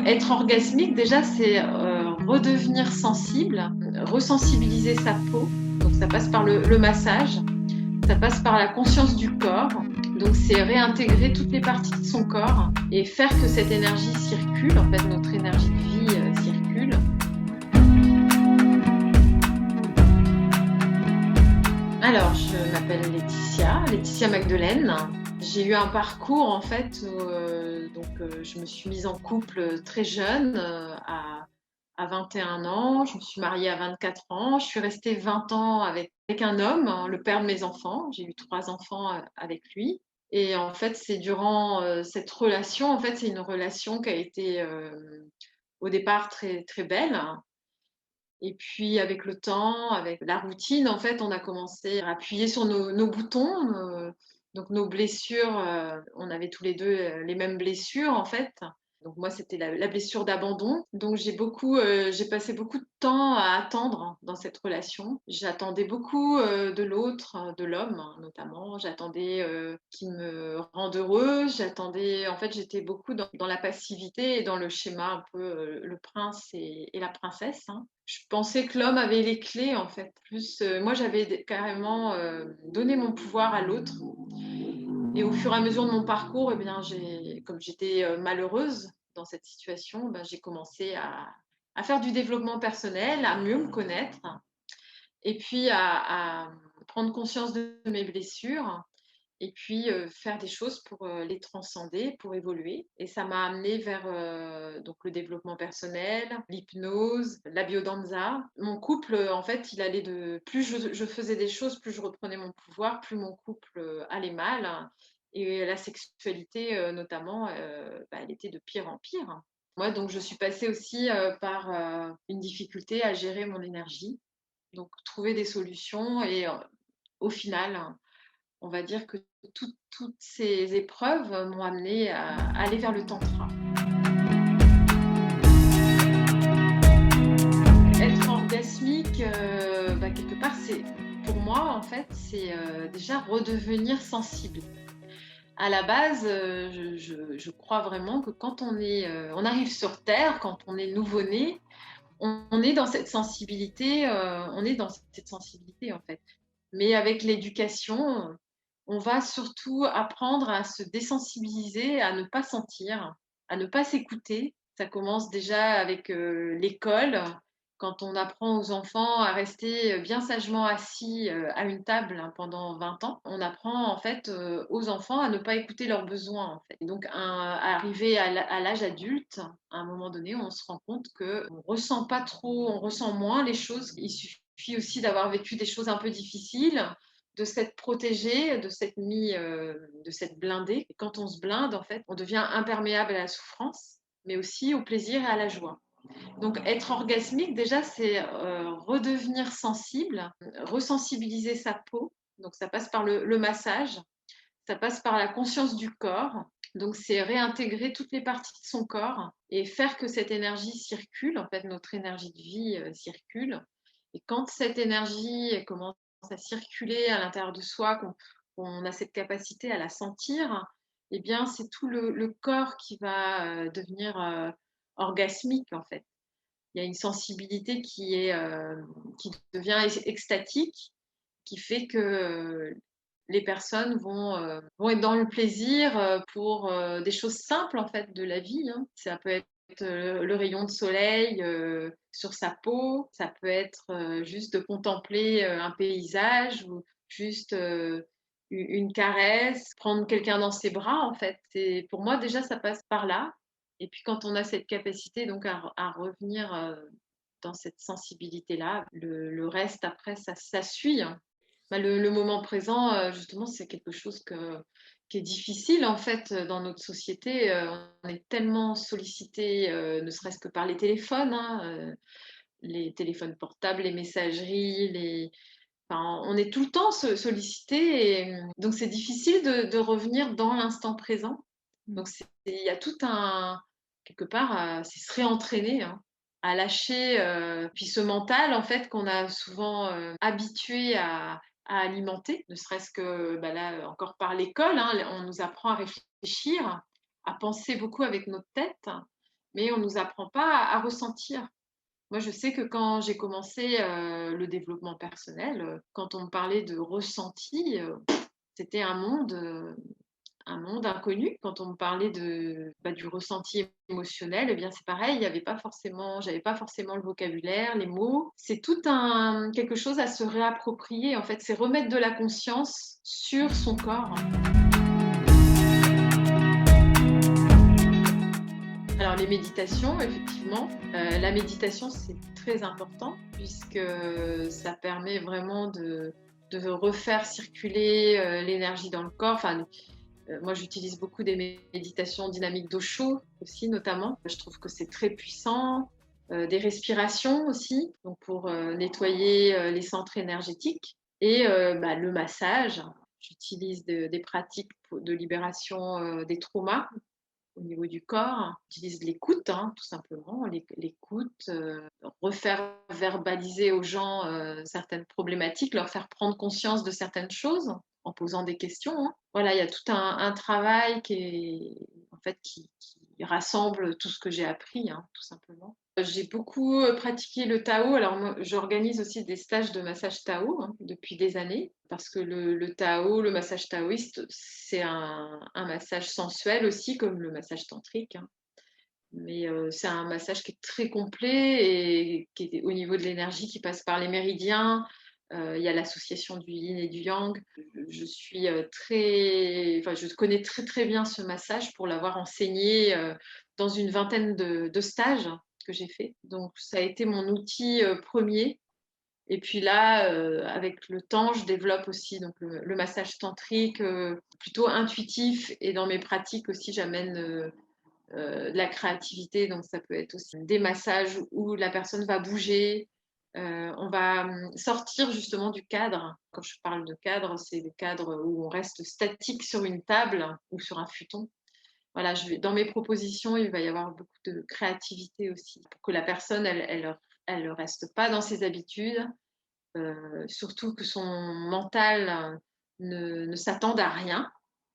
Être orgasmique, déjà, c'est redevenir sensible, ressensibiliser sa peau. Donc ça passe par le massage, ça passe par la conscience du corps. Donc c'est réintégrer toutes les parties de son corps et faire que cette énergie circule, en fait notre énergie de vie circule. Alors, je m'appelle Laetitia Magdelaine. J'ai eu un parcours en fait où je me suis mise en couple très jeune, à 21 ans. Je me suis mariée à 24 ans. Je suis restée 20 ans avec un homme, hein, le père de mes enfants. J'ai eu 3 enfants avec lui. Et en fait, c'est durant cette relation, en fait, c'est une relation qui a été au départ très, très belle. Et puis avec le temps, avec la routine, en fait, on a commencé à appuyer sur nos boutons, donc nos blessures, on avait tous les 2 les mêmes blessures, en fait. Donc moi, c'était la blessure d'abandon. Donc j'ai passé beaucoup de temps à attendre dans cette relation. J'attendais beaucoup, de l'autre, de l'homme, hein, notamment. J'attendais, qu'il me rende heureuse. J'attendais en fait, j'étais beaucoup dans la passivité et dans le schéma un peu, le prince et la princesse, hein. Je pensais que l'homme avait les clés, en fait. Plus, moi, j'avais carrément donné mon pouvoir à l'autre. Et au fur et à mesure de mon parcours, eh bien, comme j'étais malheureuse dans cette situation, ben, j'ai commencé à faire du développement personnel, à mieux me connaître et puis à prendre conscience de mes blessures et puis faire des choses pour les transcender, pour évoluer. Et ça m'a amené vers donc le développement personnel, l'hypnose, la biodanza. Mon couple, en fait, il allait de plus je faisais des choses, plus je reprenais mon pouvoir, plus mon couple allait mal. Et la sexualité, notamment, elle était de pire en pire. Moi, donc, je suis passée aussi par une difficulté à gérer mon énergie, donc trouver des solutions et au final, on va dire que toutes ces épreuves m'ont amenée à aller vers le tantra. Être orgasmique, quelque part, c'est pour moi, en fait, c'est déjà redevenir sensible. À la base, je crois vraiment que quand on arrive sur terre, quand on est nouveau-né, on est dans cette sensibilité, en fait. Mais avec l'éducation, on va surtout apprendre à se désensibiliser, à ne pas sentir, à ne pas s'écouter. Ça commence déjà avec l'école, quand on apprend aux enfants à rester bien sagement assis à une table, hein, pendant 20 ans. On apprend en fait aux enfants à ne pas écouter leurs besoins, en fait. Et donc à arriver à l'âge adulte, à un moment donné, on se rend compte qu'on ressent pas trop, on ressent moins les choses. Il suffit aussi d'avoir vécu des choses un peu difficiles, de s'être protégé, de s'être blindé. Et quand on se blinde, en fait, on devient imperméable à la souffrance, mais aussi au plaisir et à la joie. Donc être orgasmique, déjà, c'est redevenir sensible, ressensibiliser sa peau. Donc ça passe par le massage, ça passe par la conscience du corps. Donc c'est réintégrer toutes les parties de son corps et faire que cette énergie circule, en fait notre énergie de vie circule. Et quand cette énergie commence à circuler à l'intérieur de soi, qu'on a cette capacité à la sentir, eh bien c'est tout le corps qui va devenir orgasmique, en fait. Il y a une sensibilité qui devient extatique, qui fait que les personnes vont être dans le plaisir pour des choses simples, en fait, de la vie, hein. Ça peut être le rayon de soleil sur sa peau, ça peut être juste de contempler un paysage ou juste une caresse, prendre quelqu'un dans ses bras, en fait. Pour moi, déjà, ça passe par là. Et puis quand on a cette capacité donc à revenir dans cette sensibilité-là, le reste après, ça suit, hein. Bah, le moment présent, justement, c'est quelque chose qui est difficile, en fait, dans notre société. On est tellement sollicité, ne serait-ce que par les téléphones, hein, les téléphones portables, les messageries, enfin, on est tout le temps sollicité et donc c'est difficile de revenir dans l'instant présent. Donc il y a tout un quelque part, c'est se réentraîner, hein, à lâcher, puis ce mental en fait qu'on a souvent, habitué à alimenter, ne serait-ce que, bah, là, encore par l'école, hein, on nous apprend à réfléchir, à penser beaucoup avec notre tête mais on ne nous apprend pas à ressentir. Moi, je sais que quand j'ai commencé, le développement personnel, quand on me parlait de ressenti, c'était un monde inconnu. Quand on me parlait du ressenti émotionnel, eh bien, c'est pareil, il y avait pas forcément j'avais pas forcément le vocabulaire, les mots. C'est tout un quelque chose à se réapproprier, en fait, c'est remettre de la conscience sur son corps. Alors les méditations, effectivement, la méditation, c'est très important puisque ça permet vraiment de refaire circuler, l'énergie dans le corps. Enfin, moi, j'utilise beaucoup des méditations dynamiques d'Osho aussi, notamment. Je trouve que c'est très puissant. Des respirations aussi, donc pour nettoyer les centres énergétiques. Et le massage. J'utilise des pratiques de libération des traumas au niveau du corps. J'utilise l'écoute, hein, tout simplement, l'écoute, refaire verbaliser aux gens certaines problématiques, leur faire prendre conscience de certaines choses en posant des questions, hein. Voilà, il y a tout un travail qui rassemble tout ce que j'ai appris, hein, tout simplement. J'ai beaucoup pratiqué le Tao. Alors, moi, j'organise aussi des stages de massage Tao, hein, depuis des années, parce que le Tao, le massage taoïste, c'est un massage sensuel aussi, comme le massage tantrique, hein. Mais c'est un massage qui est très complet et qui est au niveau de l'énergie, qui passe par les méridiens. Il y a l'association du yin et du yang. Je suis je connais très très bien ce massage pour l'avoir enseigné dans une vingtaine de stages que j'ai fait. Donc ça a été mon outil premier. Et puis là, avec le temps, je développe aussi donc le massage tantrique plutôt intuitif, et dans mes pratiques aussi, j'amène de la créativité. Donc ça peut être aussi des massages où la personne va bouger. On va sortir justement du cadre. Quand je parle de cadre, c'est le cadre où on reste statique sur une table ou sur un futon. Voilà, dans mes propositions, il va y avoir beaucoup de créativité aussi pour que la personne, elle reste pas dans ses habitudes, surtout que son mental ne s'attende à rien.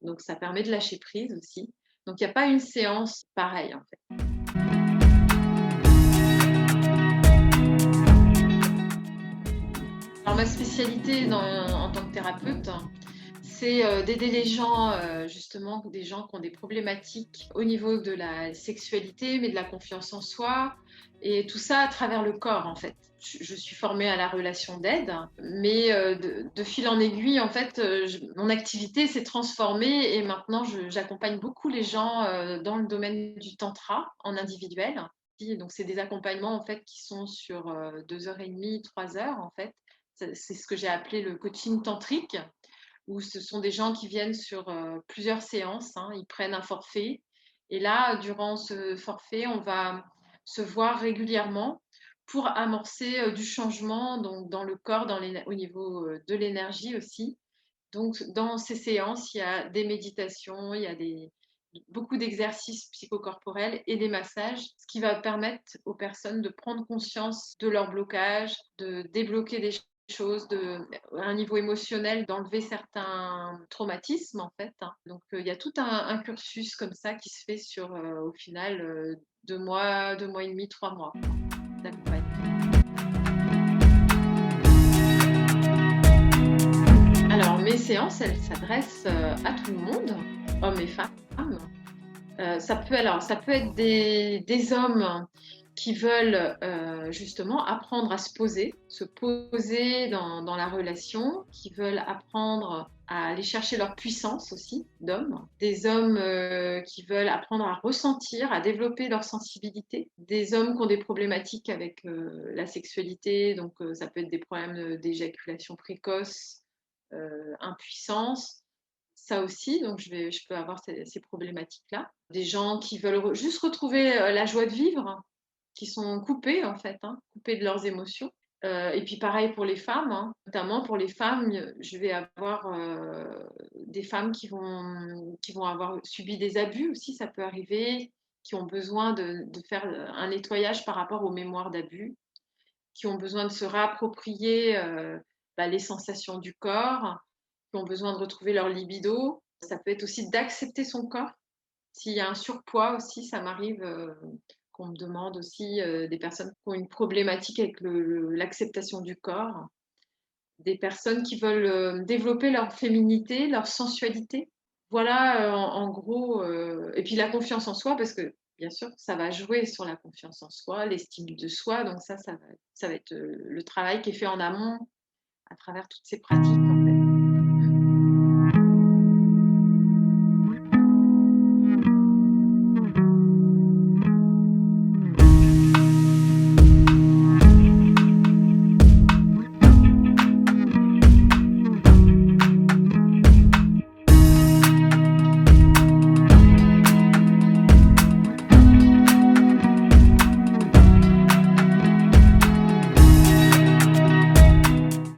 Donc ça permet de lâcher prise aussi. Donc il n'y a pas une séance pareille, en fait. Alors ma spécialité en tant que thérapeute, c'est d'aider les gens, justement, des gens qui ont des problématiques au niveau de la sexualité, mais de la confiance en soi, et tout ça à travers le corps, en fait. Je suis formée à la relation d'aide, mais de fil en aiguille, en fait, mon activité s'est transformée, et maintenant j'accompagne beaucoup les gens dans le domaine du tantra en individuel. Donc c'est des accompagnements, en fait, qui sont sur 2 heures et demie, 3 heures, en fait. C'est ce que j'ai appelé le coaching tantrique, où ce sont des gens qui viennent sur plusieurs séances, hein. Ils prennent un forfait. Et là, durant ce forfait, on va se voir régulièrement pour amorcer du changement, donc, dans le corps, au niveau de l'énergie aussi. Donc, dans ces séances, il y a des méditations, il y a beaucoup d'exercices psychocorporels et des massages, ce qui va permettre aux personnes de prendre conscience de leur blocage, de débloquer des choses, à un niveau émotionnel, d'enlever certains traumatismes, en fait, hein. Donc, il y a tout un cursus comme ça qui se fait sur, au final, 2 mois, 2 mois et demi, 3 mois, quoi, d'accompagnement. Alors, mes séances, elles s'adressent à tout le monde, hommes et femmes. Ça peut être des hommes qui veulent justement apprendre à se poser dans la relation, qui veulent apprendre à aller chercher leur puissance aussi d'hommes, des hommes qui veulent apprendre à ressentir, à développer leur sensibilité, des hommes qui ont des problématiques avec la sexualité, donc ça peut être des problèmes d'éjaculation précoce, impuissance. Ça aussi, donc je peux avoir ces problématiques-là. Des gens qui veulent juste retrouver la joie de vivre, qui sont coupés, en fait, hein, coupés de leurs émotions. Et puis pareil pour les femmes, hein. Notamment pour les femmes, je vais avoir des femmes qui vont avoir subi des abus aussi, ça peut arriver, qui ont besoin de faire un nettoyage par rapport aux mémoires d'abus, qui ont besoin de se réapproprier les sensations du corps, qui ont besoin de retrouver leur libido. Ça peut être aussi d'accepter son corps. S'il y a un surpoids aussi, ça m'arrive qu'on me demande aussi, des personnes qui ont une problématique avec l'acceptation du corps, des personnes qui veulent, développer leur féminité, leur sensualité. Voilà, en gros, et puis la confiance en soi parce que, bien sûr, ça va jouer sur la confiance en soi, l'estime de soi, donc ça va être, le travail qui est fait en amont à travers toutes ces pratiques.